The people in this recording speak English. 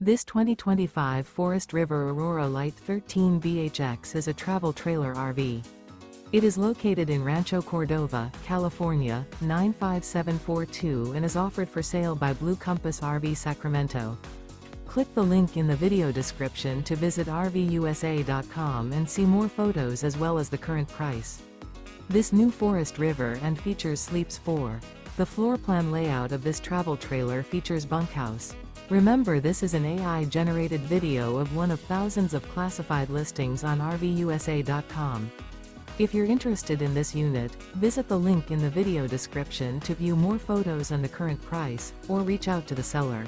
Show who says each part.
Speaker 1: This 2025 Forest River Aurora Light 13 BHX is a travel trailer RV. It is located in Rancho Cordova, California, 95742 and is offered for sale by Blue Compass RV Sacramento. Click the link in the video description to visit RVUSA.com and see more photos as well as the current price. This new Forest River and features sleeps 4. The floor plan layout of this travel trailer features bunkhouse. Remember, this is an AI-generated video of one of thousands of classified listings on RVUSA.com. If you're interested in this unit, visit the link in the video description to view more photos and the current price, or reach out to the seller.